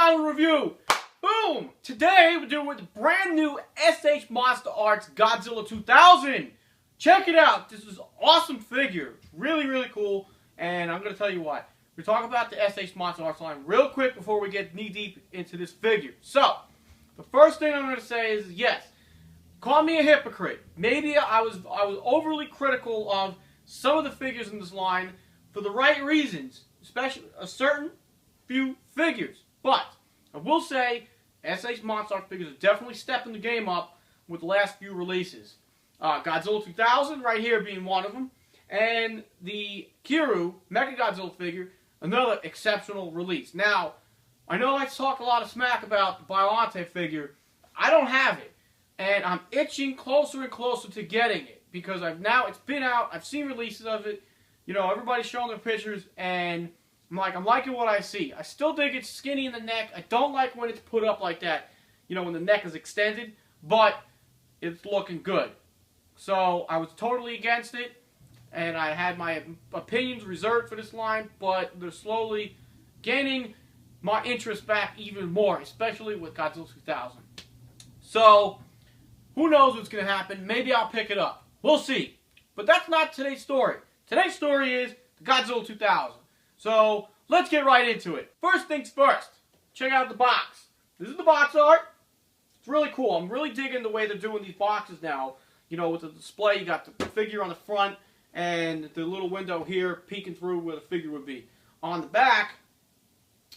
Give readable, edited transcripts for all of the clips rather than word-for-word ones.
final review. Boom! Today we're doing the brand new SH Monster Arts Godzilla 2000. Check it out. This is an awesome figure. Really, really cool. And I'm going to tell you what. We're talking about the SH Monster Arts line real quick before we get knee deep into this figure. So, the first thing I'm going to say is yes. Call me a hypocrite. Maybe I was overly critical of some of the figures in this line for the right reasons, especially a certain few figures. But I will say SH Monster Arts figures are definitely stepping the game up with the last few releases. Godzilla 2000 right here being one of them, and the Kiru Mechagodzilla figure, another exceptional release. Now, I know I talk a lot of smack about the Biollante figure. I don't have it. And I'm itching closer and closer to getting it because it's been out. I've seen releases of it. You know, everybody's showing their pictures, and I'm liking what I see. I still think it's skinny in the neck. I don't like when it's put up like that, you know, when the neck is extended, but it's looking good. So I was totally against it, and I had my opinions reserved for this line, but they're slowly gaining my interest back even more, especially with Godzilla 2000. So who knows what's going to happen? Maybe I'll pick it up. We'll see. But that's not today's story. Today's story is the Godzilla 2000. So let's get right into it. First things first. Check out the box. This is the box art. It's really cool. I'm really digging the way they're doing these boxes now. You know, with the display, you got the figure on the front and the little window here peeking through where the figure would be. On the back,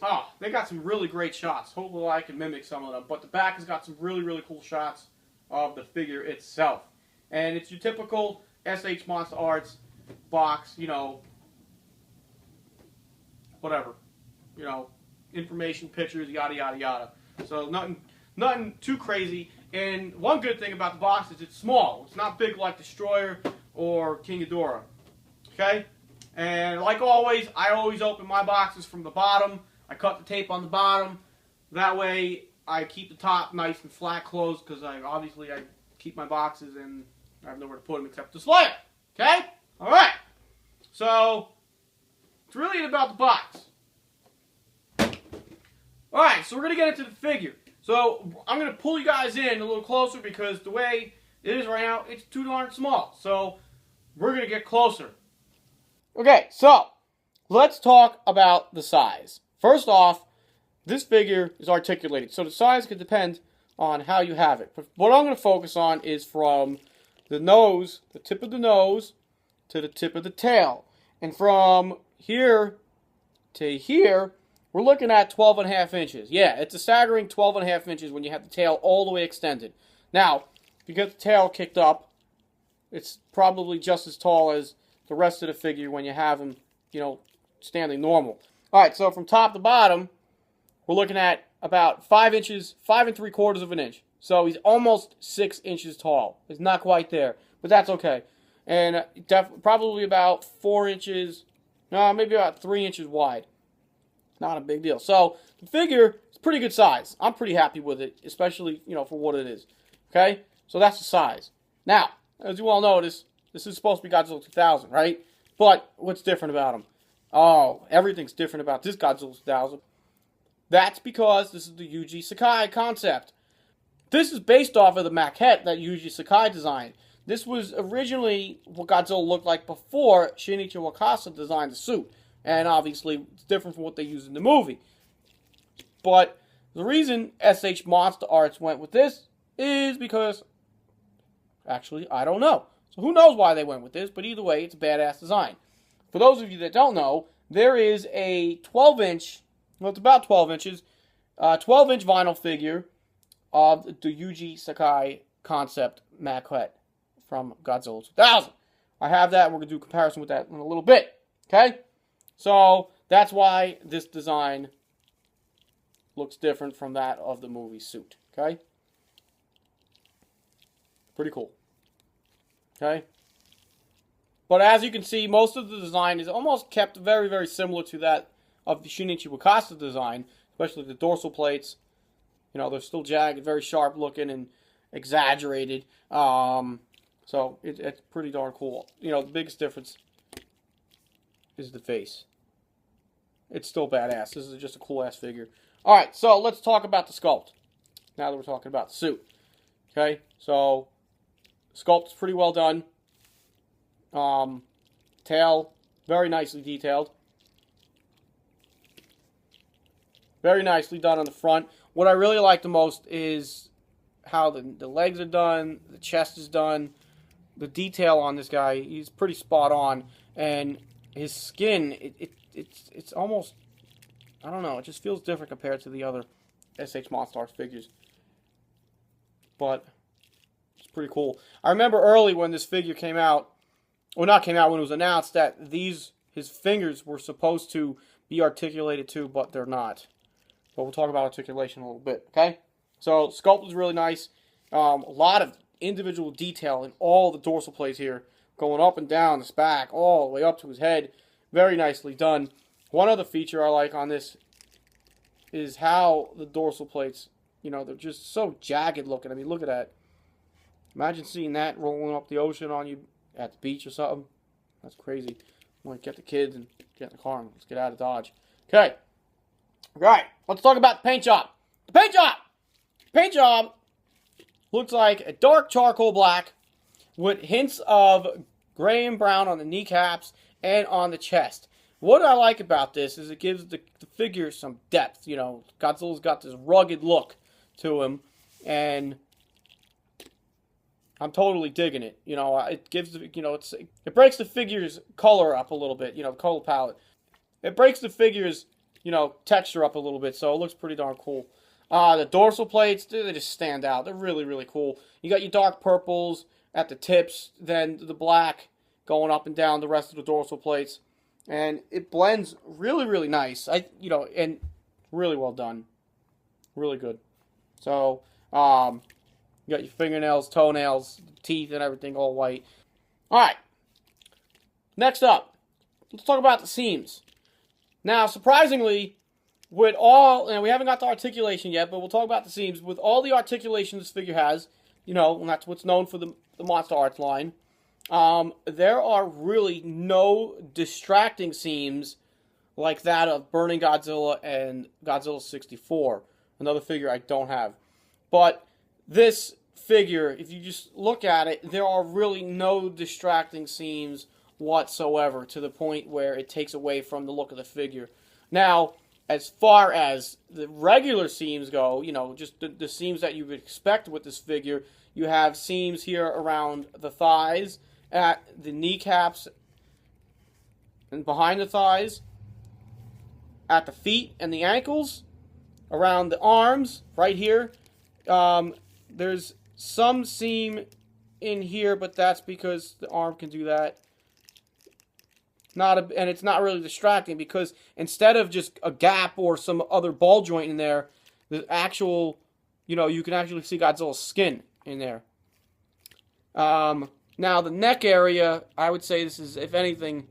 oh, they got some really great shots. Hopefully I can mimic some of them. But the back has got some really, really cool shots of the figure itself. And it's your typical SH Monster Arts box, you know, whatever. You know, information, pictures, yada, yada, yada. So nothing too crazy. And one good thing about the box is it's small. It's not big like Destroyer or King Ghidorah. Okay? And like always, I always open my boxes from the bottom. I cut the tape on the bottom. That way, I keep the top nice and flat closed because I keep my boxes and I have nowhere to put them except the Slayer. Okay? Alright. So, it's really about the box. Alright, so we're going to get into the figure. So, I'm going to pull you guys in a little closer because the way it is right now, it's too darn small. So, we're going to get closer. Okay, so, let's talk about the size. First off, this figure is articulated, so the size could depend on how you have it. But what I'm going to focus on is from the nose, the tip of the nose, to the tip of the tail. And from here to here, we're looking at 12.5 inches. Yeah, it's a staggering 12.5 inches when you have the tail all the way extended. Now, if you get the tail kicked up, it's probably just as tall as the rest of the figure when you have him, you know, standing normal. Alright, so from top to bottom, we're looking at about 5 inches, 5 3/4 of an inch. So he's almost 6 inches tall. He's not quite there, but that's okay. And probably about 4 inches, no, maybe about 3 inches wide. Not a big deal. So the figure is pretty good size. I'm pretty happy with it, especially, you know, for what it is. Okay, so that's the size. Now, as you all notice, this is supposed to be Godzilla 2000, right? But what's different about him? Oh, everything's different about this Godzilla 2000. That's because this is the Yuji Sakai concept. This is based off of the maquette that Yuji Sakai designed. This was originally what Godzilla looked like before Shinichi Wakasa designed the suit. And obviously, it's different from what they used in the movie. But the reason SH Monster Arts went with this is because, actually, I don't know. So who knows why they went with this, but either way, it's a badass design. For those of you that don't know, there is a 12-inch... well, it's about 12 inches. 12-inch vinyl figure of the Yuji Sakai concept maquette from Godzilla 2000. I have that. We're going to do a comparison with that in a little bit. Okay? So, that's why this design looks different from that of the movie suit. Okay? Pretty cool. Okay? But as you can see, most of the design is almost kept very, very similar to that of the Shinichi Wakasa design, especially the dorsal plates. You know, they're still jagged, very sharp looking and exaggerated. So it's pretty darn cool. You know, the biggest difference is the face. It's still badass. This is just a cool ass figure. Alright, so let's talk about the sculpt. Now that we're talking about the suit. Okay, so sculpt is pretty well done. Tail, very nicely detailed. Very nicely done on the front. What I really like the most is how the legs are done, the chest is done, the detail on this guy, he's pretty spot on, and his skin, it's almost, I don't know, it just feels different compared to the other SH Monstars figures. But it's pretty cool. I remember early when this figure came out, well, not came out, when it was announced that his fingers were supposed to be articulated too, but they're not. But we'll talk about articulation a little bit, okay? So, sculpt was really nice. A lot of individual detail in all the dorsal plates here, going up and down this back, all the way up to his head. Very nicely done. One other feature I like on this is how the dorsal plates, you know, they're just so jagged looking. I mean, look at that. Imagine seeing that rolling up the ocean on you at the beach or something. That's crazy. I'm going to get the kids and get in the car and let's get out of Dodge. Okay. Alright, let's talk about the paint job. The paint job! Paint job looks like a dark charcoal black with hints of gray and brown on the kneecaps and on the chest. What I like about this is it gives the figure some depth. You know, Godzilla's got this rugged look to him, and I'm totally digging it. You know, it gives, you know, it breaks the figure's color up a little bit, you know, color palette. It breaks the figure's, you know, texture up a little bit, so it looks pretty darn cool. The dorsal plates, they just stand out. They're really, really cool. You got your dark purples at the tips, then the black going up and down the rest of the dorsal plates. And it blends really, really nice. You know, and really well done. Really good. So, you got your fingernails, toenails, teeth, and everything all white. Alright. Next up, let's talk about the seams. Now, surprisingly, with all, and we haven't got to articulation yet, but we'll talk about the seams. With all the articulation this figure has, you know, and that's what's known for the Monster Arts line, there are really no distracting seams like that of Burning Godzilla and Godzilla 64. Another figure I don't have. But this figure, if you just look at it, there are really no distracting seams whatsoever to the point where it takes away from the look of the figure. Now, as far as the regular seams go, you know, just the seams that you would expect with this figure, you have seams here around the thighs, at the kneecaps, and behind the thighs, at the feet and the ankles, around the arms, right here. There's some seam in here, but that's because the arm can do that. And it's not really distracting because instead of just a gap or some other ball joint in there, the actual, you know, you can actually see Godzilla's skin in there. Now the neck area, I would say this is, if anything,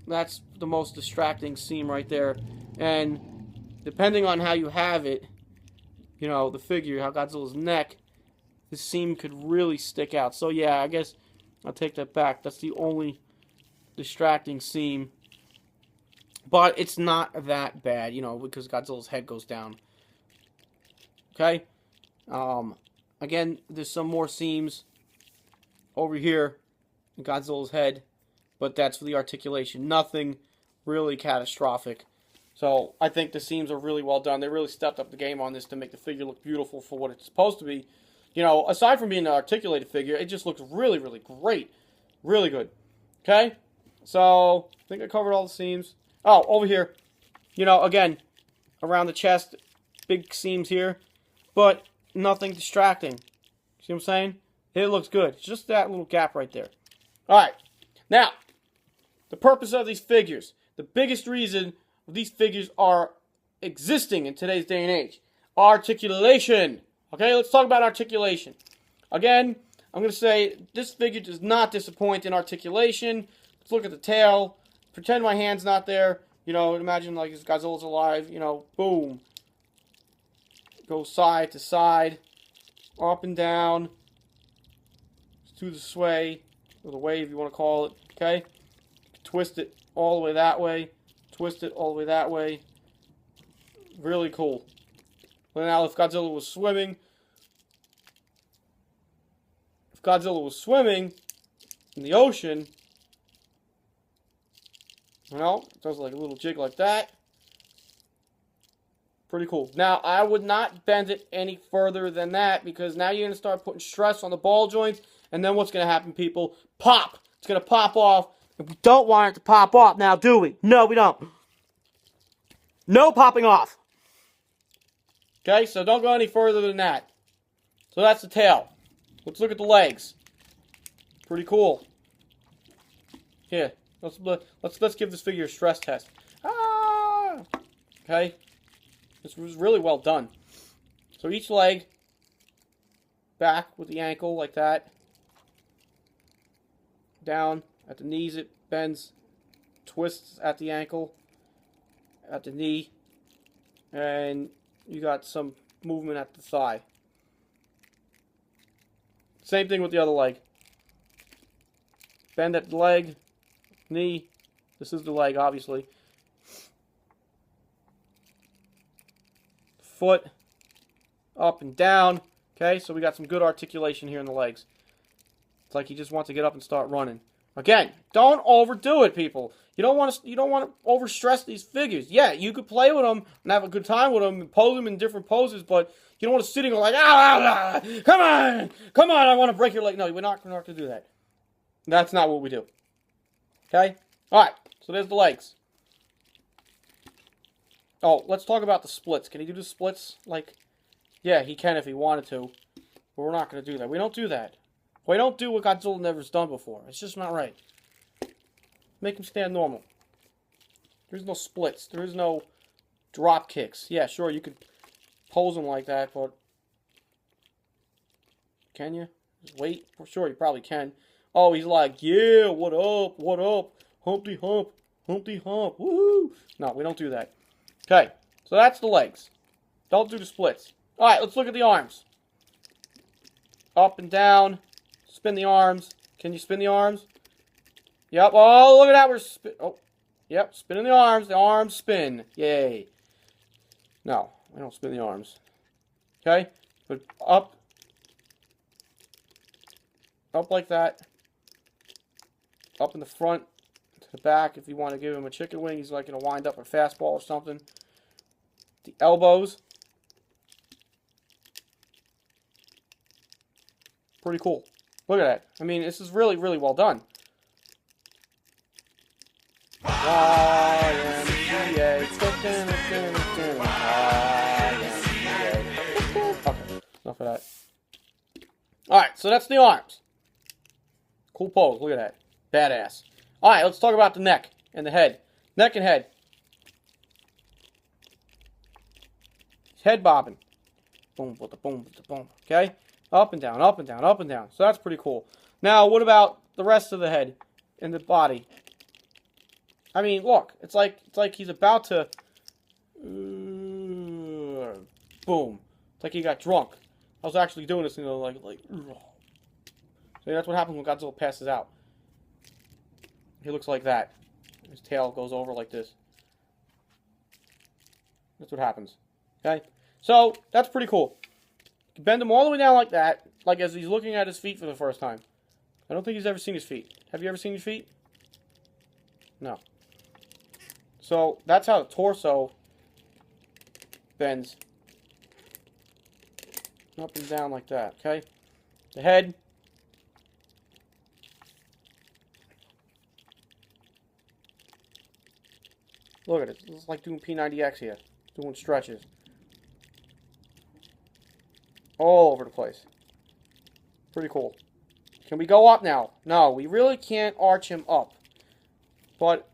that's the most distracting seam right there. And depending on how you have it, you know, the figure, how Godzilla's neck, the seam could really stick out. So yeah, I guess I'll take that back. That's the only distracting seam, but it's not that bad, you know, because Godzilla's head goes down. Okay, again, there's some more seams over here in Godzilla's head, but that's for the articulation. Nothing really catastrophic. So I think the seams are really well done. They really stepped up the game on this to make the figure look beautiful for what it's supposed to be. You know, aside from being an articulated figure, it just looks really, really great. Really good. Okay? So, I think I covered all the seams. Oh, over here. You know, again, around the chest, big seams here, but nothing distracting. See what I'm saying? It looks good. It's just that little gap right there. Alright. Now, the purpose of these figures. The biggest reason these figures are existing in today's day and age. Articulation. Okay, let's talk about articulation. Again, I'm going to say this figure does not disappoint in articulation. Let's look at the tail. Pretend my hand's not there. You know, imagine like this Godzilla's alive. You know, boom. Go side to side. Up and down. To the sway. Or the wave, you want to call it. Okay? Twist it all the way that way. Twist it all the way that way. Really cool. Well, now, if Godzilla was swimming in the ocean, you know, it does like a little jig like that. Pretty cool. Now, I would not bend it any further than that, because now you're going to start putting stress on the ball joints, and then what's going to happen, people? Pop! It's going to pop off, and we don't want it to pop off now, do we? No, we don't. No popping off. Okay, so don't go any further than that. So that's the tail. Let's look at the legs. Pretty cool. Here, let's give this figure a stress test. Ah! Okay. This was really well done. So each leg, back with the ankle like that. Down at the knees it bends, twists at the ankle, at the knee, and you got some movement at the thigh. Same thing with the other leg. Bend at the leg, knee. This is the leg, obviously. Foot, up and down. Okay, so we got some good articulation here in the legs. It's like he just wants to get up and start running. Again, don't overdo it, people. You don't want to overstress these figures. Yeah, you could play with them and have a good time with them and pose them in different poses, but you don't want to sit and go like, come on, I want to break your leg. No, we're not going to do that. That's not what we do. Okay? All right, so there's the legs. Oh, let's talk about the splits. Can he do the splits? Like, yeah, he can if he wanted to, but we're not going to do that. We don't do that. We don't do what Godzilla never's done before. It's just not right. Make him stand normal. There's no splits. There is no drop kicks. Yeah, sure, you could pose him like that, but can you? Just wait. For sure, you probably can. Oh, he's like, yeah, what up, Humpty Hump, woohoo. No, we don't do that. Okay, so that's the legs. Don't do the splits. All right, let's look at the arms. Up and down. Spin the arms. Can you spin the arms? Yep. Oh, look at that. We're yep. Spinning the arms. The arms spin. Yay. No, I don't spin the arms. Okay, but up like that. Up in the front to the back. If you want to give him a chicken wing, he's like going to wind up a fastball or something. The elbows. Pretty cool. Look at that. I mean, this is really, really well done. YMCA. Okay, enough of that. Alright, so that's the arms. Cool pose. Look at that. Badass. Alright, let's talk about the neck and the head. Neck and head. Head bobbing. Boom, boom, boom, boom. Okay? Up and down, up and down, up and down. So that's pretty cool. Now, what about the rest of the head and the body? I mean, look. It's like he's about to... boom. It's like he got drunk. I was actually doing this, you know, like... So that's what happens when Godzilla passes out. He looks like that. His tail goes over like this. That's what happens. Okay? So, that's pretty cool. You bend him all the way down like that, like as he's looking at his feet for the first time. I don't think he's ever seen his feet. Have you ever seen his feet? No. So, that's how the torso bends. Up and down like that, okay? The head. Look at it. It's like doing P90X here. Doing stretches. All over the place. Pretty cool. Can we go up now? No, we really can't arch him up. But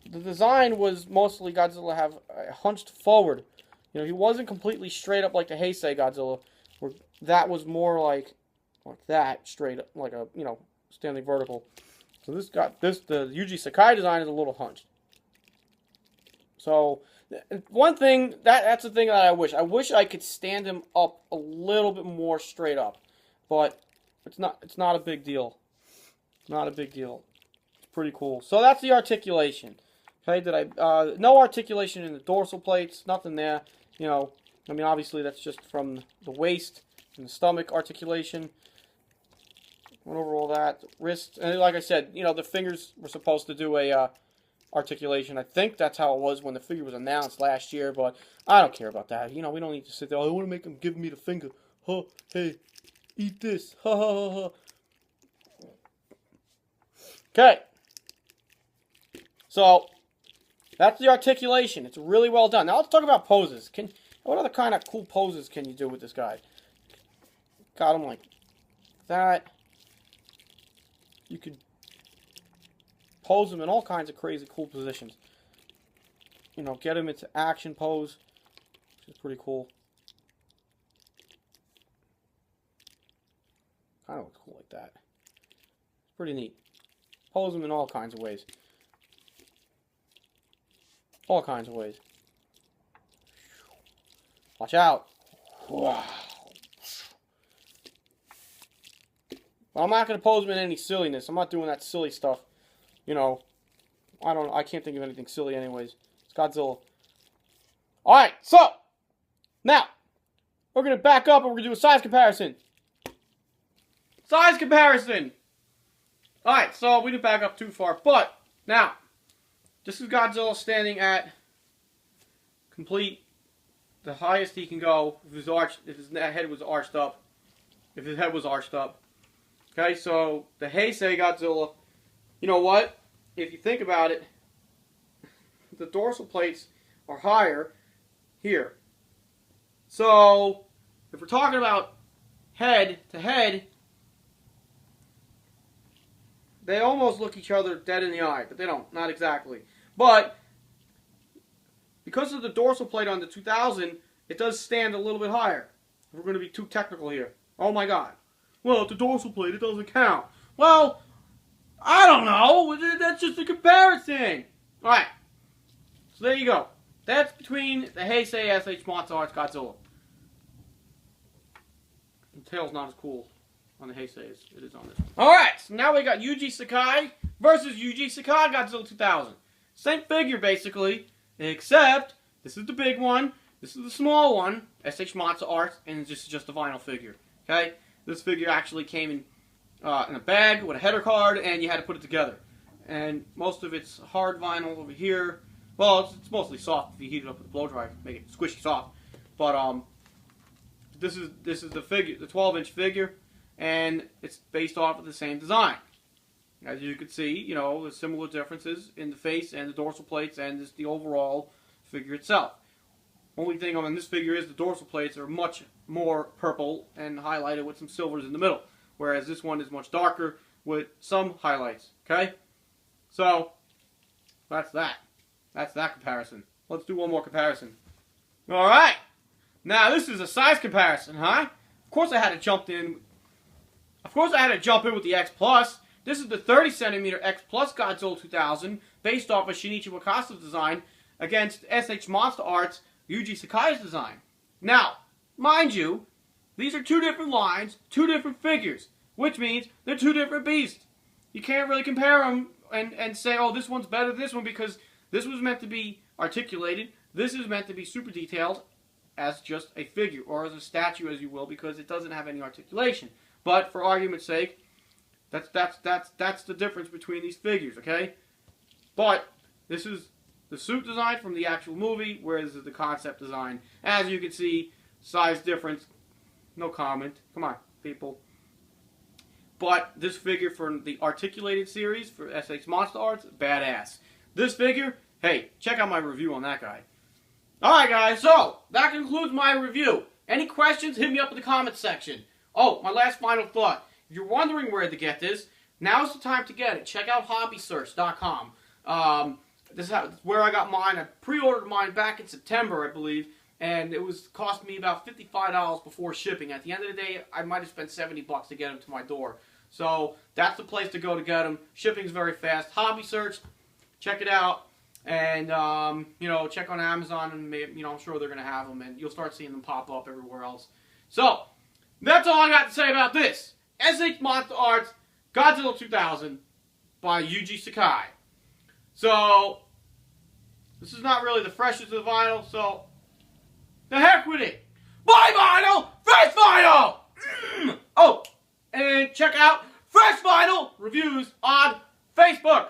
the design was mostly Godzilla have hunched forward. You know, he wasn't completely straight up like the Heisei Godzilla, where that was more like that, straight up, like a, you know, standing vertical. So the Yuji Sakai design is a little hunched. So, one thing, that's the thing that I wish. I wish I could stand him up a little bit more straight up. But it's not a big deal. Not a big deal. It's pretty cool. So that's the articulation. Okay, no articulation in the dorsal plates, nothing there. You know, I mean, obviously that's just from the waist and the stomach articulation. Went over all that. Wrist, and like I said, you know, the fingers were supposed to do a articulation. I think that's how it was when the figure was announced last year, but I don't care about that. You know, we don't need to sit there. Oh, I want to make him give me the finger. Huh, hey, eat this. Ha ha ha ha. Okay. So, that's the articulation. It's really well done. Now let's talk about poses. What other kind of cool poses can you do with this guy? Got him like that. You could pose him in all kinds of crazy cool positions. You know, get him into action pose, which is pretty cool. Kind of looks cool like that. It's pretty neat. Pose him in all kinds of ways. All kinds of ways. Watch out. Wow. Well, I'm not going to pose him in any silliness. I'm not doing that silly stuff. You know, I can't think of anything silly anyways. It's Godzilla. Alright, so, now, we're going to back up and we're going to do a size comparison. Size comparison! Alright, so we didn't back up too far, but, now, this is Godzilla standing at complete, the highest he can go if his head was arched up. If his head was arched up. Okay, so the Heisei Godzilla, you know what? If you think about it, the dorsal plates are higher here. So, if we're talking about head to head, they almost look each other dead in the eye, but they don't, not exactly. But, because of the dorsal plate on the 2000, it does stand a little bit higher. We're going to be too technical here. Oh my god. Well, the dorsal plate, it doesn't count. Well, I don't know. That's just a comparison. Alright. So there you go. That's between the Heisei SH Monster Arts Godzilla. The tail's not as cool on the Heisei as it is on this one. Alright, so now we got Yuji Sakai versus Yuji Sakai Godzilla 2000. Same figure, basically, except this is the big one, this is the small one, SH Monster Arts, and this is just a vinyl figure. Okay? This figure actually came in a bag with a header card, and you had to put it together. And most of it's hard vinyl over here. Well, it's mostly soft if you heat it up with a blow dryer, make it squishy soft. But this is the figure, the 12-inch figure, and it's based off of the same design. As you can see, you know, there's similar differences in the face and the dorsal plates and the overall figure itself. Only thing on this figure is the dorsal plates are much more purple and highlighted with some silvers in the middle, whereas this one is much darker with some highlights. Okay, so that's that. That's that comparison. Let's do one more comparison. All right, now this is a size comparison, huh? Of course I had to jump in. Of course I had to jump in with the X Plus. This is the 30 centimeter X Plus Godzilla 2000, based off of Shinichi Wakasa's design, against SH Monster Arts Yuji Sakai's design. Now, mind you, these are two different lines, two different figures, which means they're two different beasts. You can't really compare them and say, oh, this one's better than this one, because this was meant to be articulated, this is meant to be super detailed as just a figure, or as a statue, as you will, because it doesn't have any articulation. But for argument's sake, that's the difference between these figures, okay? But this is the suit design from the actual movie, whereas this is the concept design. As you can see, size difference, no comment. Come on, people. But this figure for the articulated series for SH Monster Arts, badass. This figure, hey, check out my review on that guy. Alright guys, so that concludes my review. Any questions, hit me up in the comments section. Oh, my last final thought. If you're wondering where to get this, now's the time to get it. Check out hobbysearch.com. This is where I got mine. I pre-ordered mine back in September, I believe, and it was cost me about $55 before shipping. At the end of the day, I might have spent $70 to get them to my door. So that's the place to go to get them. Shipping's very fast. Hobby Search, check it out, and you know, check on Amazon, and maybe, you know, I'm sure they're gonna have them, and you'll start seeing them pop up everywhere else. So that's all I got to say about this. SH Monster Arts Godzilla 2000 by Yuji Sakai. So, this is not really the freshest of the vinyl, so The heck with it. Buy vinyl, fresh vinyl! Oh, and check out Fresh Vinyl Reviews on Facebook.